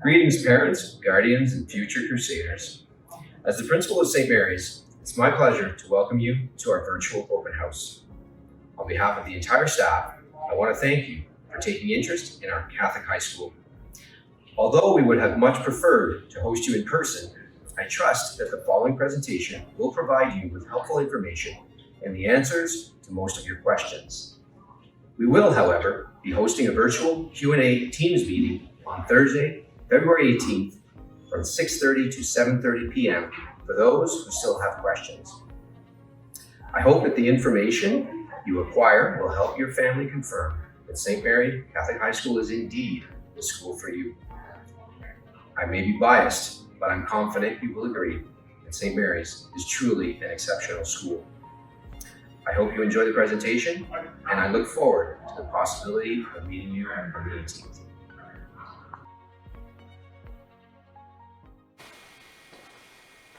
Greetings, parents, guardians, and future crusaders. As the principal of St. Mary's, it's my pleasure to welcome you to our virtual open house. On behalf of the entire staff, I want to thank you for taking interest in our Catholic high school. Although we would have much preferred to host you in person, I trust that the following presentation will provide you with helpful information and the answers to most of your questions. We will, however, be hosting a virtual Q&A Teams meeting on Thursday, February 18th from 6:30 to 7:30 p.m. for those who still have questions. I hope that the information you acquire will help your family confirm that St. Mary Catholic High School is indeed the school for you. I may be biased, but I'm confident you will agree that St. Mary's is truly an exceptional school. I hope you enjoy the presentation, and I look forward to the possibility of meeting you on the 18th.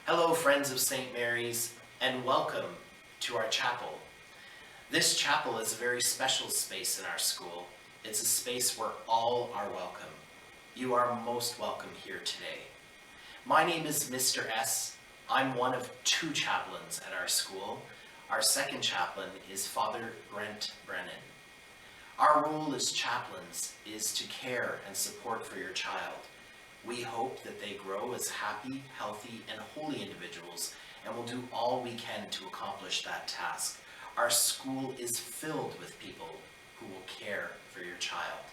Hello, friends of St. Mary's, and welcome to our chapel. This chapel is a very special space in our school. It's a space where all are welcome. You are most welcome here today. My name is Mr. S. I'm one of two chaplains at our school. Our second chaplain is Father Brent Brennan. Our role as chaplains is to care and support for your child. We hope that they grow as happy, healthy, and holy individuals, and will do all we can to accomplish that task. Our school is filled with people who will care for your child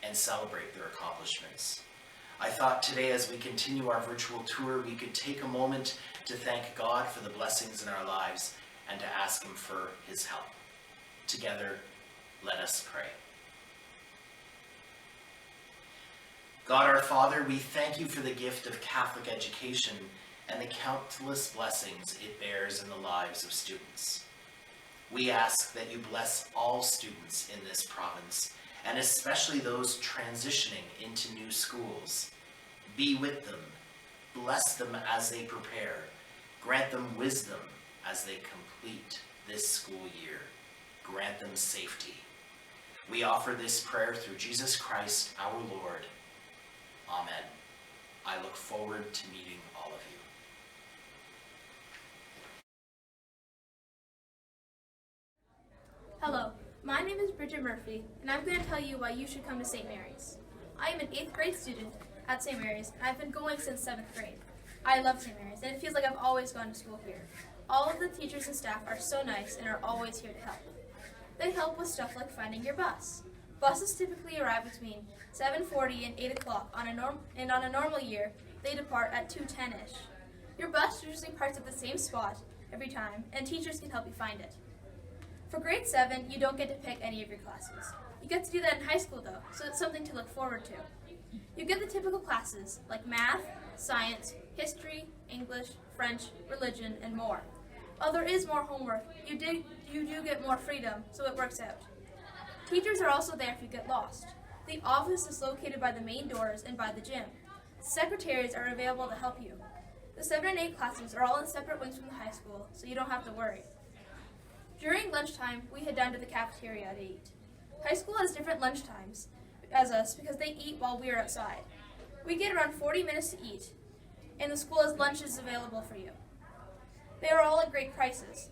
and celebrate their accomplishments. I thought today, as we continue our virtual tour, we could take a moment to thank God for the blessings in our lives and to ask Him for His help. Together, let us pray. God our Father, we thank you for the gift of Catholic education and the countless blessings it bears in the lives of students. We ask that you bless all students in this province, and especially those transitioning into new schools. Be with them, bless them as they prepare, grant them wisdom as they complete this school year, grant them safety. We offer this prayer through Jesus Christ our Lord. Amen. I look forward to meeting all of you. Hello, my name is Bridget Murphy, and I'm going to tell you why you should come to St. Mary's. I am an 8th grade student at St. Mary's, and I've been going since 7th grade. I love St. Mary's, and it feels like I've always gone to school here. All of the teachers and staff are so nice and are always here to help. They help with stuff like finding your bus. Buses typically arrive between 7:40 and 8 o'clock and on a normal year, they depart at 2:10-ish. Your bus usually parks at the same spot every time, and teachers can help you find it. For grade 7, you don't get to pick any of your classes. You get to do that in high school though, so it's something to look forward to. You get the typical classes like math, science, history, English, French, religion, and more. While there is more homework, you do get more freedom, so it works out. Teachers are also there if you get lost. The office is located by the main doors and by the gym. Secretaries are available to help you. The 7 and 8 classes are all in separate wings from the high school, so you don't have to worry. During lunchtime, we head down to the cafeteria to eat. High school has different lunch times as us because they eat while we are outside. We get around 40 minutes to eat, and the school has lunches available for you. They are all at great prices.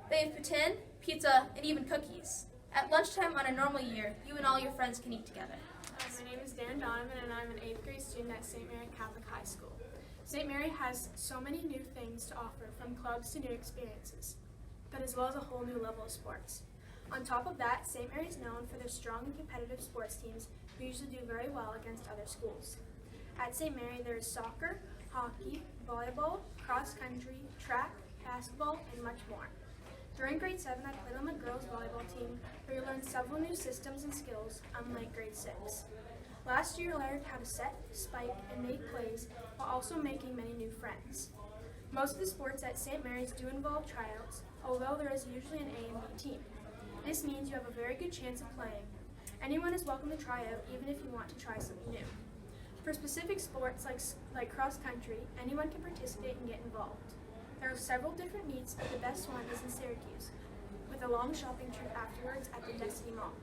They have poutine, pizza, and even cookies. At lunchtime on a normal year, you and all your friends can eat together. My name is Dan Donovan, and I'm an 8th grade student at St. Mary Catholic High School. St. Mary has so many new things to offer, from clubs to new experiences, but as well as a whole new level of sports. On top of that, St. Mary is known for their strong and competitive sports teams who usually do very well against other schools. At St. Mary, there is soccer, hockey, volleyball, cross country, track, basketball, and much more. During grade 7, I played on the girls' volleyball team, where you learned several new systems and skills, unlike grade 6. Last year, I learned how to set, spike, and make plays, while also making many new friends. Most of the sports at St. Mary's do involve tryouts, although there is usually an A and B team. This means you have a very good chance of playing. Anyone is welcome to try out, even if you want to try something new. For specific sports like cross country, anyone can participate and get involved. There are several different meets, but the best one is in Syracuse, with a long shopping trip afterwards at the Destiny Mall.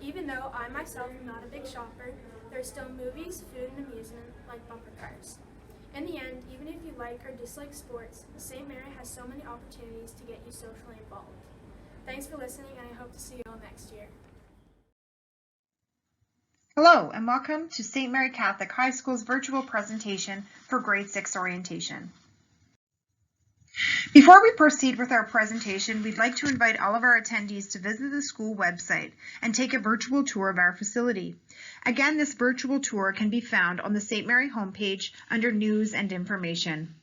Even though I myself am not a big shopper, there are still movies, food, and amusement like bumper cars. In the end, even if you like or dislike sports, St. Mary has so many opportunities to get you socially involved. Thanks for listening, and I hope to see you all next year. Hello, and welcome to St. Mary Catholic High School's virtual presentation for Grade 6 orientation. Before we proceed with our presentation, we'd like to invite all of our attendees to visit the school website and take a virtual tour of our facility. Again, this virtual tour can be found on the St. Mary homepage under News and Information.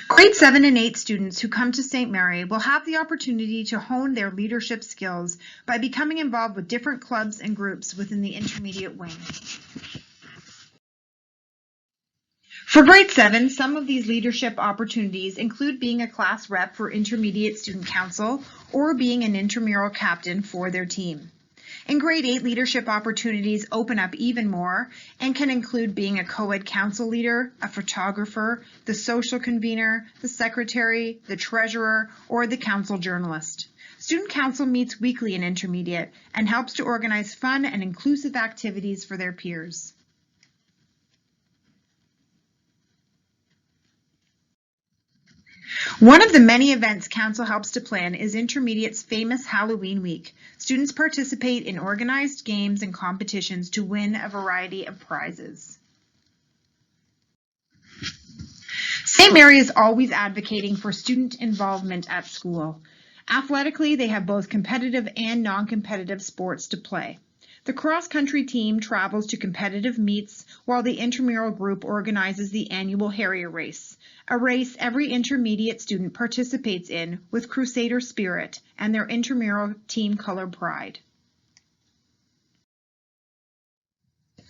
Grade 7 and 8 students who come to St. Mary will have the opportunity to hone their leadership skills by becoming involved with different clubs and groups within the intermediate wing. For grade 7, some of these leadership opportunities include being a class rep for Intermediate Student Council or being an intramural captain for their team. In grade 8, leadership opportunities open up even more and can include being a co-ed council leader, a photographer, the social convener, the secretary, the treasurer, or the council journalist. Student Council meets weekly in intermediate and helps to organize fun and inclusive activities for their peers. One of the many events Council helps to plan is Intermediate's famous Halloween Week. Students participate in organized games and competitions to win a variety of prizes. St. Mary is always advocating for student involvement at school. Athletically, they have both competitive and non-competitive sports to play. The cross-country team travels to competitive meets while the intramural group organizes the annual Harrier Race, a race every intermediate student participates in with Crusader spirit and their intramural team color pride.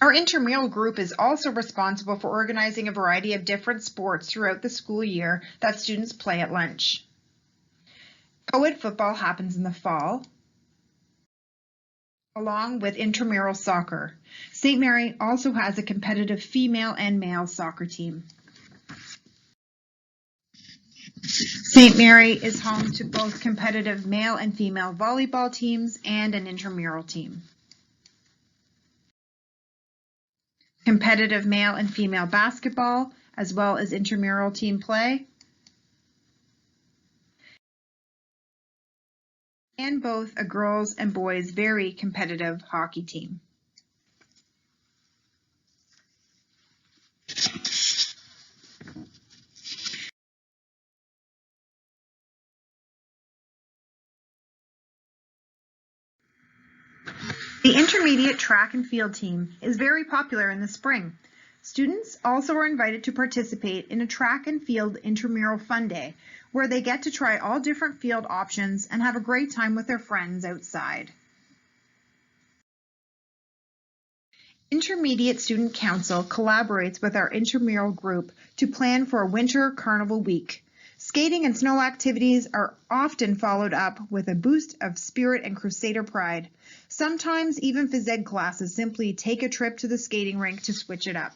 Our intramural group is also responsible for organizing a variety of different sports throughout the school year that students play at lunch. Co-ed football happens in the fall, along with intramural soccer. St. Mary also has a competitive female and male soccer team. St. Mary is home to both competitive male and female volleyball teams and an intramural team. Competitive male and female basketball, as well as intramural team play. And both a girls and boys very competitive hockey team. The intermediate track and field team is very popular in the spring. Students also are invited to participate in a track and field intramural fun day, where they get to try all different field options and have a great time with their friends outside. Intermediate Student Council collaborates with our intramural group to plan for a winter carnival week. Skating and snow activities are often followed up with a boost of spirit and Crusader pride. Sometimes even phys ed classes simply take a trip to the skating rink to switch it up.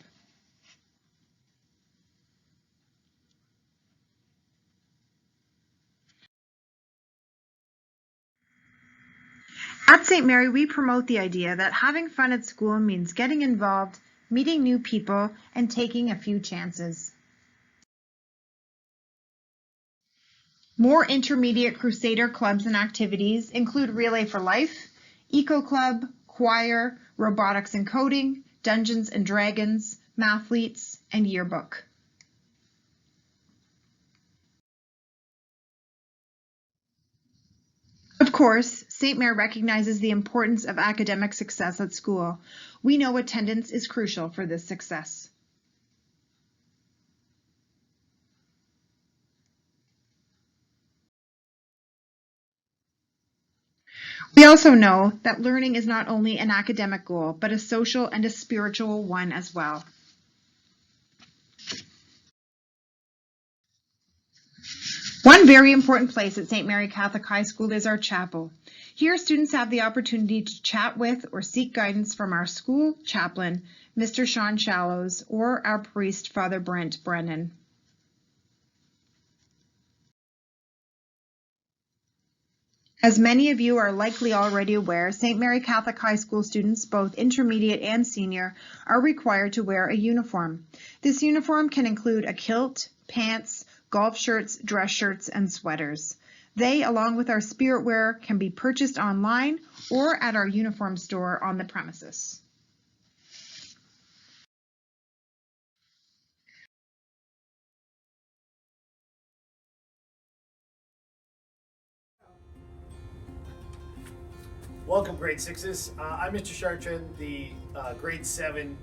At St. Mary, we promote the idea that having fun at school means getting involved, meeting new people, and taking a few chances. More intermediate Crusader clubs and activities include Relay for Life, Eco Club, Choir, Robotics and Coding, Dungeons and Dragons, Mathletes, and Yearbook. Of course, St. Mary recognizes the importance of academic success at school. We know attendance is crucial for this success. We also know that learning is not only an academic goal, but a social and a spiritual one as well. One very important place at St. Mary Catholic High School is our chapel. Here, students have the opportunity to chat with or seek guidance from our school chaplain, Mr. Sean Shallows, or our priest, Father Brent Brennan. As many of you are likely already aware, St. Mary Catholic High School students, both intermediate and senior, are required to wear a uniform. This uniform can include a kilt, pants, golf shirts, dress shirts, and sweaters. They, along with our spirit wear, can be purchased online or at our uniform store on the premises. Welcome, grade sixes. I'm Mr. Chartrand, the grade 7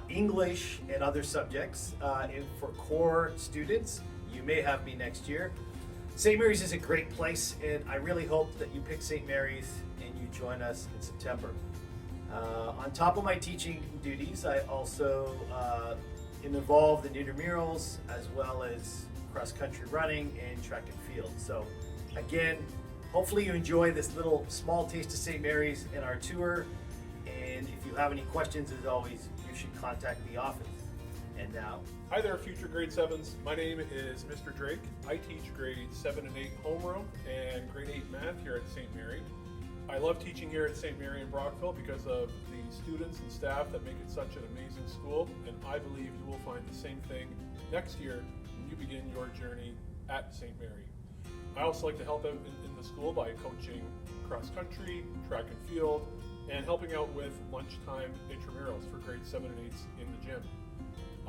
English and other subjects. And for core students, you may have me next year. St. Mary's is a great place, and I really hope that you pick St. Mary's and you join us in September. On top of my teaching duties, I also am involved in intramurals as well as cross-country running and track and field. So again, hopefully you enjoy this little small taste of St. Mary's in our tour. And if you have any questions, as always, you should contact the office. And now, hi there, future grade 7s. My name is Mr. Drake. I teach grades 7 and 8 homeroom and grade 8 math here at St. Mary. I love teaching here at St. Mary in Brockville because of the students and staff that make it such an amazing school, and I believe you will find the same thing next year when you begin your journey at St. Mary. I also like to help out in the school by coaching cross country, track and field, and helping out with lunchtime intramurals for grades 7 and 8s in the gym.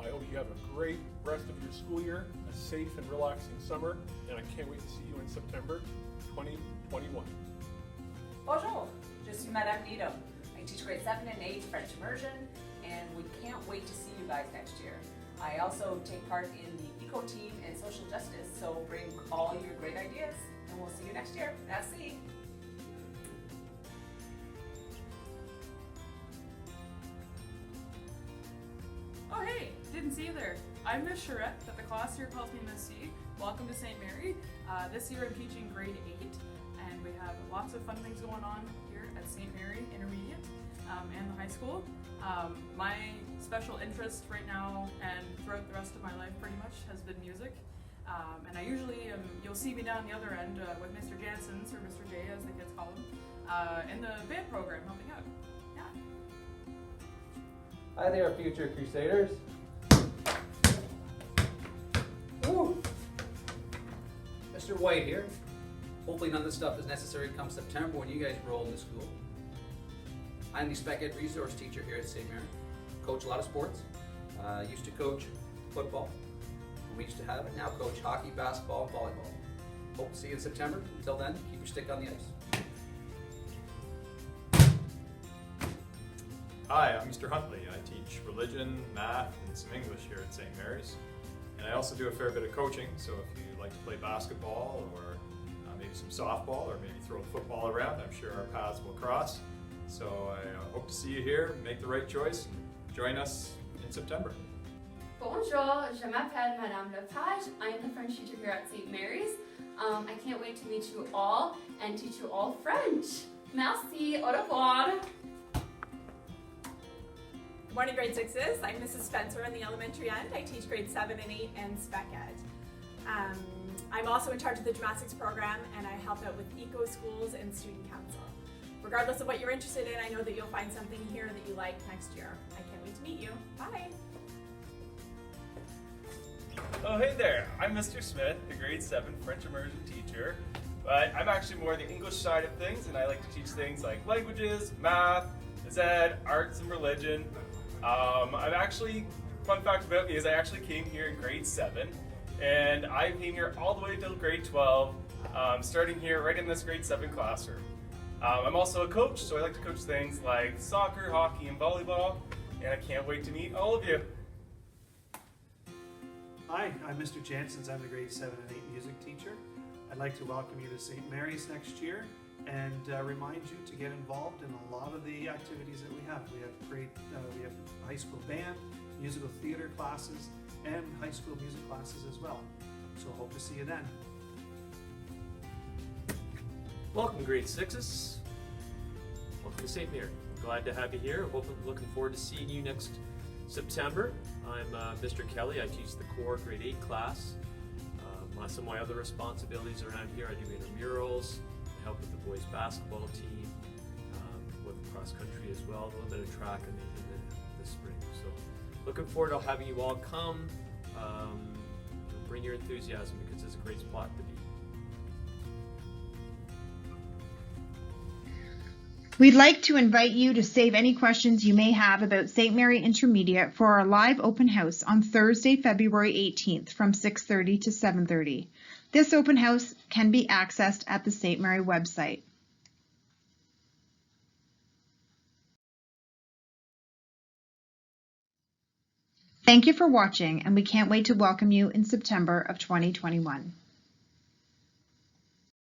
I hope you have a great rest of your school year, a safe and relaxing summer, and I can't wait to see you in September 2021. Bonjour, je suis Madame Needham. I teach grade 7 and 8 French immersion, and we can't wait to see you guys next year. I also take part in the eco team and social justice, so bring all your great ideas, and we'll see you next year. Merci. Oh hey, didn't see you there. I'm Miss Charette, but the class here calls me Miss C. Welcome to St. Mary. This year I'm teaching grade 8, and we have lots of fun things going on here at St. Mary Intermediate and the high school. My special interest right now and throughout the rest of my life pretty much has been music. And I usually you'll see me down the other end with Mr. Jansen's, or Mr. J as the kids call him, in the band program helping out. Yeah. Hi there, future Crusaders. Woo. Mr. White here. Hopefully none of this stuff is necessary come September when you guys roll into school. I'm the Spec Ed resource teacher here at St. Mary. Coach a lot of sports. Used to coach football. We used to have it. Now coach hockey, basketball, and volleyball. Hope to see you in September. Until then, keep your stick on the ice. Hi, I'm Mr. Huntley. I teach religion, math, and some English here at St. Mary's. And I also do a fair bit of coaching, so if you like to play basketball or maybe some softball or maybe throw the football around, I'm sure our paths will cross. So I hope to see you here, make the right choice, and join us in September. Bonjour, je m'appelle Madame Lepage. I am the French teacher here at St. Mary's. I can't wait to meet you all and teach you all French. Merci, au revoir. Good morning, grade 6s. I'm Mrs. Spencer on the elementary end. I teach grade 7 and 8 and Spec Ed. I'm also in charge of the gymnastics program, and I help out with eco schools and student council. Regardless of what you're interested in, I know that you'll find something here that you like next year. I can't wait to meet you. Bye. Oh, hey there. I'm Mr. Smith, the grade 7 French immersion teacher. But I'm actually more the English side of things, and I like to teach things like languages, math, phys ed, arts, and religion. Fun fact about me is I actually came here in grade 7, and I came here all the way till grade 12, starting here right in this grade 7 classroom. I'm also a coach, so I like to coach things like soccer, hockey, and volleyball, and I can't wait to meet all of you. Hi, I'm Mr. Jansen's. I'm the grade 7 and 8 music teacher. I'd like to welcome you to St. Mary's next year and remind you to get involved in a lot of the activities that we have. We have high school band, musical theater classes, and high school music classes as well. So hope to see you then. Welcome, grade 6s. Welcome to St. Mary. Glad to have you here. Looking forward to seeing you next September. I'm Mr. Kelly. I teach the core grade 8 class. Some of my other responsibilities around here, I do intramurals, I help with the boys basketball team, with cross country as well, a little bit of track and maybe this spring. So looking forward to having you all come. Bring your enthusiasm because it's a great spot to be. We'd like to invite you to save any questions you may have about St. Mary Intermediate for our live open house on Thursday, February 18th from 6:30 to 7:30. This open house can be accessed at the St. Mary website. Thank you for watching, and we can't wait to welcome you in September of 2021.